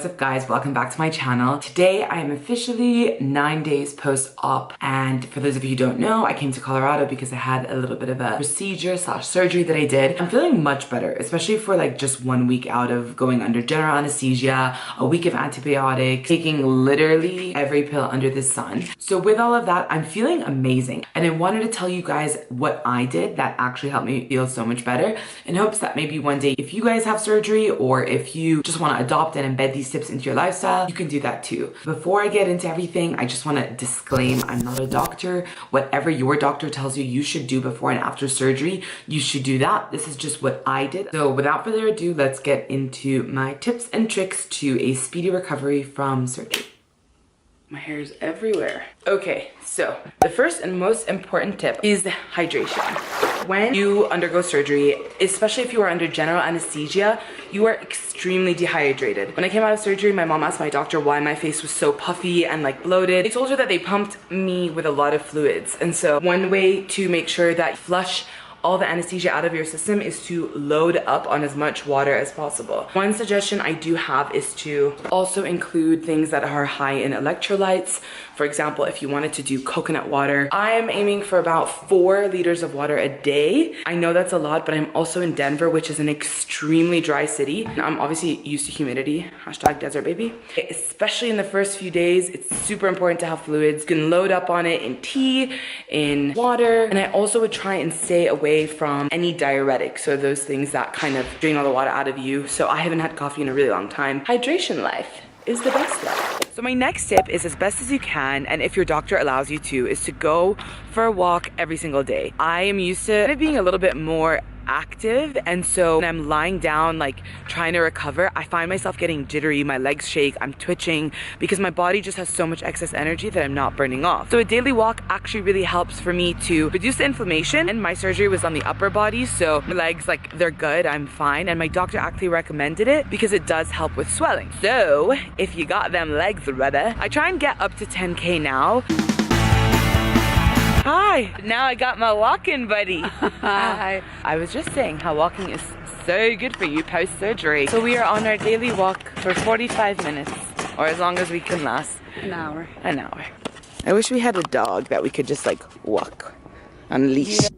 What's up guys, welcome back to my channel. Today I am officially 9 days post-op, and for those of you who don't know, I came to Colorado because I had a little bit of a procedure / surgery that I did. I'm feeling much better, especially for like just 1 week out of going under general anesthesia, a week of antibiotics, taking literally every pill under the sun. So with all of that, I'm feeling amazing, and I wanted to tell you guys what I did that actually helped me feel so much better, in hopes that maybe one day if you guys have surgery or if you just want to adopt and embed these tips into your lifestyle, you can do that too. Before I get into everything, I just want to disclaim, I'm not a doctor. Whatever your doctor tells you you should do before and after surgery, you should do that. This is just what I did. So without further ado, let's get into my tips and tricks to a speedy recovery from surgery. My hair is everywhere. Okay, so the first and most important tip is hydration. When you undergo surgery, especially if you are under general anesthesia, you are extremely dehydrated. When I came out of surgery, my mom asked my doctor why my face was so puffy and like bloated. They told her that they pumped me with a lot of fluids. And so one way to make sure that you flush all the anesthesia out of your system is to load up on as much water as possible. One suggestion I do have is to also include things that are high in electrolytes. For example, if you wanted to do coconut water, I am aiming for about 4 liters of water a day. I know that's a lot, but I'm also in Denver, which is an extremely dry city. I'm obviously used to humidity, #desert baby. Especially in the first few days, it's super important to have fluids. You can load up on it in tea, in water, and I also would try and stay away from any diuretics, so those things that kind of drain all the water out of you. So I haven't had coffee in a really long time. Hydration life is the best life. So my next tip is, as best as you can, and if your doctor allows you to, is to go for a walk every single day. I am used to it being a little bit more active, and so when I'm lying down like trying to recover, I find myself getting jittery, my legs shake, I'm twitching because my body just has so much excess energy that I'm not burning off. So a daily walk actually really helps for me to reduce the inflammation, and my surgery was on the upper body, so my legs, like, they're good, I'm fine, and my doctor actually recommended it because it does help with swelling. So if you got them legs ready, I try and get up to 10K now. Hi, now I got my walking buddy. Hi. I was just saying how walking is so good for you post-surgery. So we are on our daily walk for 45 minutes, or as long as we can last. An hour. An hour. I wish we had a dog that we could just like walk on a leash. Yeah.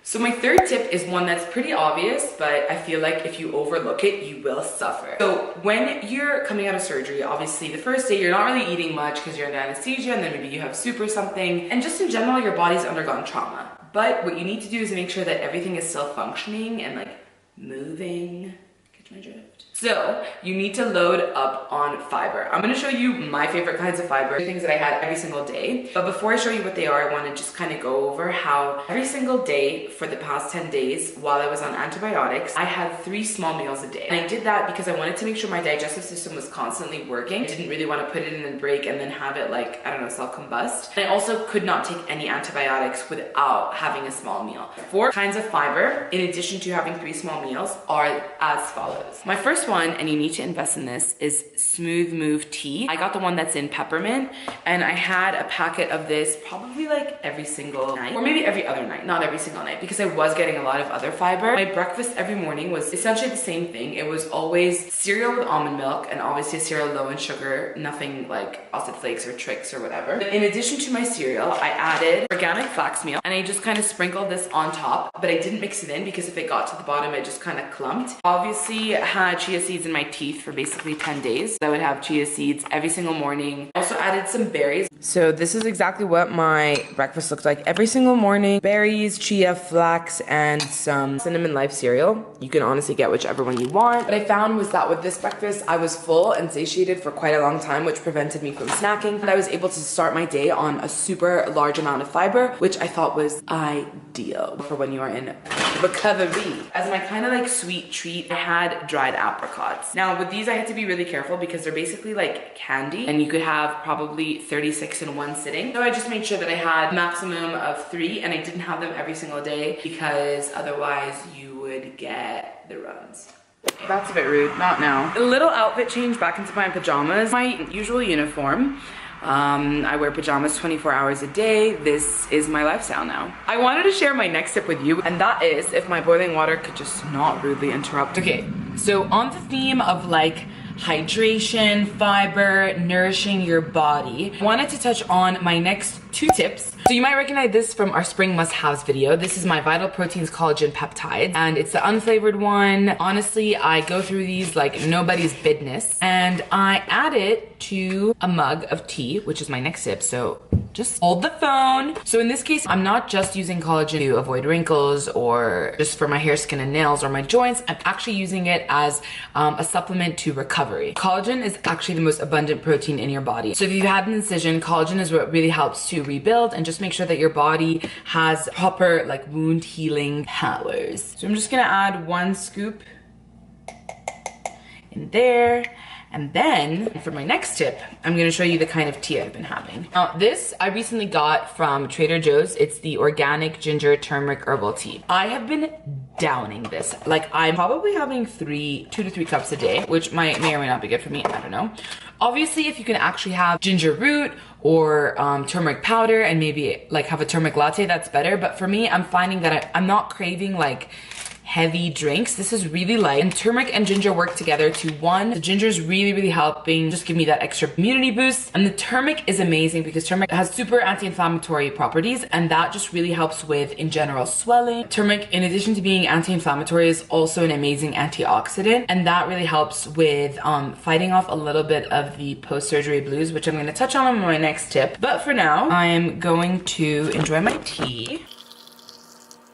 So my third tip is one that's pretty obvious, but I feel like if you overlook it, you will suffer. So when you're coming out of surgery, obviously the first day you're not really eating much because you're under anesthesia, and then maybe you have soup or something, and just in general your body's undergone trauma. But what you need to do is make sure that everything is still functioning and like moving. Catch my drift? So you need to load up on fiber. I'm gonna show you my favorite kinds of fiber, things that I had every single day. But before I show you what they are, I wanna just kind of go over how every single day for the past 10 days while I was on antibiotics, I had 3 small meals a day. And I did that because I wanted to make sure my digestive system was constantly working. I didn't really want to put it in a break and then have it like, I don't know, self-combust. And I also could not take any antibiotics without having a small meal. 4 kinds of fiber, in addition to having 3 small meals, are as follows. My first one, and you need to invest in this, is Smooth Move tea. I got the one that's in peppermint, and I had a packet of this probably like every single night, or maybe every other night, not every single night, because I was getting a lot of other fiber. My breakfast every morning was essentially the same thing. It was always cereal with almond milk, and obviously a cereal low in sugar, nothing like Frosted Flakes or Trix or whatever. In addition to my cereal, I added organic flax meal, and I just kind of sprinkled this on top, but I didn't mix it in because if it got to the bottom, it just kind of clumped. Obviously, I had chia seeds in my teeth for basically 10 days. I would have chia seeds every single morning. I also added some berries. So this is exactly what my breakfast looked like every single morning. Berries, chia, flax, and some cinnamon life cereal. You can honestly get whichever one you want. What I found was that with this breakfast, I was full and satiated for quite a long time, which prevented me from snacking. And I was able to start my day on a super large amount of fiber, which I thought was ideal for when you are in recovery. As my kind of like sweet treat, I had dried apricots. Now with these, I had to be really careful because they're basically like candy, and you could have probably 36 in one sitting. So I just made sure that I had a maximum of 3, and I didn't have them every single day because otherwise you would get the runs. That's a bit rude, not now. A little outfit change back into my pajamas. My usual uniform. I wear pajamas 24 hours a day. This is my lifestyle now. I wanted to share my next tip with you, and that is if my boiling water could just not rudely interrupt. Okay, so on the theme of like hydration, fiber, nourishing your body, I wanted to touch on my next 2 tips. So you might recognize this from our spring must-haves video. This is my Vital Proteins Collagen Peptides, and it's the unflavored one. Honestly, I go through these like nobody's business, and I add it to a mug of tea, which is my next tip. So just hold the phone. So in this case, I'm not just using collagen to avoid wrinkles or just for my hair, skin, and nails or my joints. I'm actually using it as a supplement to recovery. Collagen is actually the most abundant protein in your body. So if you've had an incision, collagen is what really helps to rebuild and just make sure that your body has proper like wound healing powers. So I'm just gonna add 1 scoop in there. And then for my next tip, I'm gonna show you the kind of tea I've been having. Now this I recently got from Trader Joe's. It's the organic ginger turmeric herbal tea. I have been downing this. Like I'm probably having 2 to 3 cups a day, which may or may not be good for me, I don't know. Obviously, if you can actually have ginger root or turmeric powder and maybe like have a turmeric latte, that's better. But for me, I'm finding that I'm not craving like heavy drinks. This is really light, and turmeric and ginger work together to one, the ginger is really helping just give me that extra immunity boost, and the turmeric is amazing because turmeric has super anti-inflammatory properties, and that just really helps with in general swelling. Turmeric, in addition to being anti-inflammatory, is also an amazing antioxidant, and that really helps with fighting off a little bit of the post-surgery blues, which I'm going to touch on in my next tip. But for now, I'm going to enjoy my tea.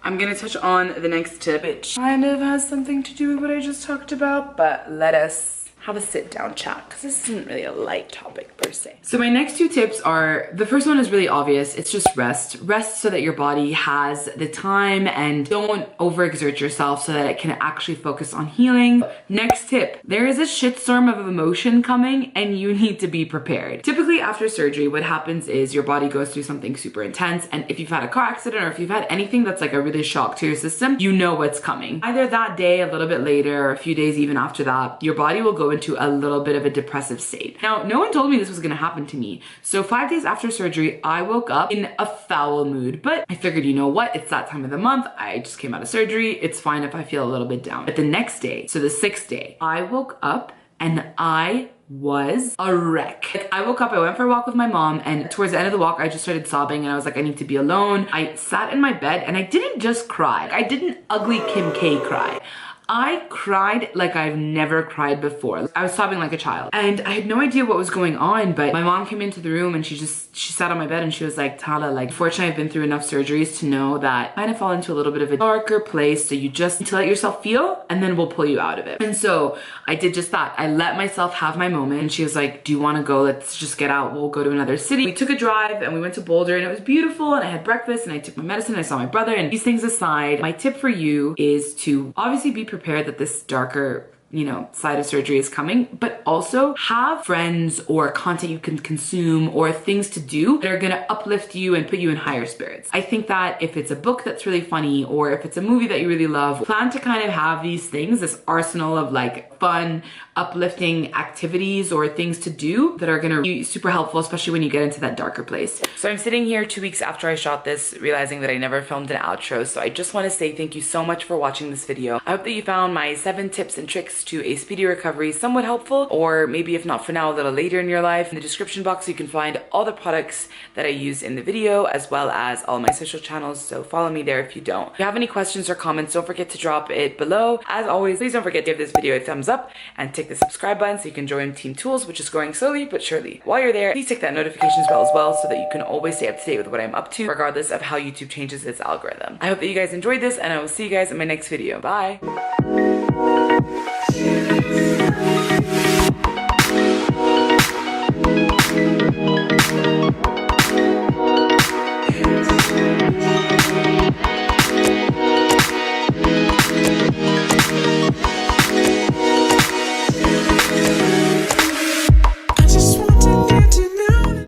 I'm gonna touch on the next tip, which kind of has something to do with what I just talked about, but let us have a sit down chat because this isn't really a light topic per se. So my next 2 tips are, the first one is really obvious. It's just rest. Rest so that your body has the time, and don't overexert yourself so that it can actually focus on healing. Next tip, there is a shitstorm of emotion coming and you need to be prepared. Typically after surgery, what happens is your body goes through something super intense, and if you've had a car accident or if you've had anything that's like a really shock to your system, you know what's coming. Either that day, a little bit later, or a few days even after that, your body will go into a little bit of a depressive state. Now, no one told me this was gonna happen to me. So 5 days after surgery, I woke up in a foul mood, but I figured, you know what? It's that time of the month. I just came out of surgery. It's fine if I feel a little bit down. But the next day, so the 6th day, I woke up and I was a wreck. Like, I woke up, I went for a walk with my mom, and towards the end of the walk, I just started sobbing, and I was like, I need to be alone. I sat in my bed, and I didn't just cry. I didn't ugly Kim K cry. I cried like I've never cried before. I was sobbing like a child, and I had no idea what was going on, but my mom came into the room and she sat on my bed and she was like, Tala, like, fortunately I've been through enough surgeries to know that I kind of fall into a little bit of a darker place, so you just need to let yourself feel and then we'll pull you out of it. And so I did just that. I let myself have my moment, and she was like, do you want to go? Let's just get out. We'll go to another city. We took a drive and we went to Boulder, and it was beautiful, and I had breakfast and I took my medicine and I saw my brother. And these things aside, my tip for you is to obviously be prepared that this darker, you know, side of surgery is coming, but also have friends or content you can consume or things to do that are gonna uplift you and put you in higher spirits. I think that if it's a book that's really funny, or if it's a movie that you really love, plan to kind of have these things, this arsenal of like fun, uplifting activities or things to do that are gonna be super helpful, especially when you get into that darker place. So I'm sitting here 2 weeks after I shot this, realizing that I never filmed an outro. So I just wanna say thank you so much for watching this video. I hope that you found my 7 tips and tricks to a speedy recovery somewhat helpful, or maybe if not for now, a little later in your life. In the description box, you can find all the products that I used in the video, as well as all my social channels, so follow me there if you don't. If you have any questions or comments, don't forget to drop it below. As always, please don't forget to give this video a thumbs up and tick the subscribe button so you can join Team Tools, which is growing slowly but surely. While you're there, please tick that notifications bell as well so that you can always stay up to date with what I'm up to, regardless of how YouTube changes its algorithm. I hope that you guys enjoyed this, and I will see you guys in my next video. Bye!